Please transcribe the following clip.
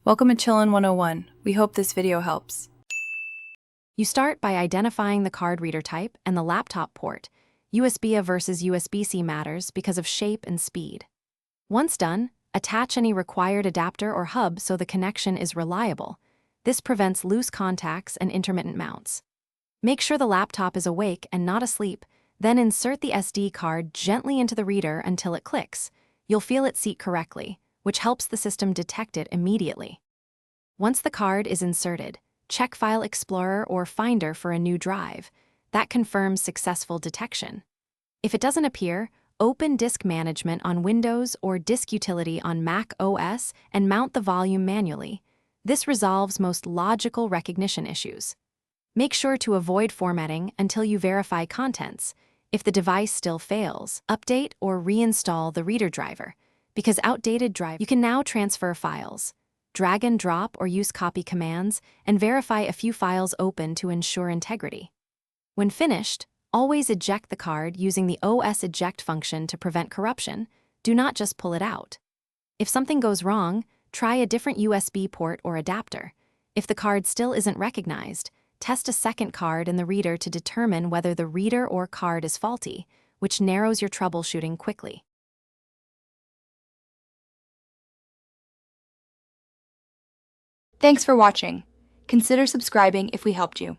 Welcome to Chillin' 101. We hope this video helps. You start by identifying the card reader type and the laptop port. USB-A versus USB-C matters because of shape and speed. Once done, attach any required adapter or hub so the connection is reliable. This prevents loose contacts and intermittent mounts. Make sure the laptop is awake and not asleep, then insert the SD card gently into the reader until it clicks. You'll feel it seat correctly, which helps the system detect it immediately. Once the card is inserted, check File Explorer or Finder for a new drive. That confirms successful detection. If it doesn't appear, open Disk Management on Windows or Disk Utility on Mac OS and mount the volume manually. This resolves most logical recognition issues. Make sure to avoid formatting until you verify contents. If the device still fails, update or reinstall the reader driver. Because outdated drive, you can now transfer files. Drag and drop or use copy commands and verify a few files open to ensure integrity. When finished, always eject the card using the OS eject function to prevent corruption. Do not just pull it out. If something goes wrong, try a different USB port or adapter. If the card still isn't recognized, test a second card in the reader to determine whether the reader or card is faulty, which narrows your troubleshooting quickly. Thanks for watching. Consider subscribing if we helped you.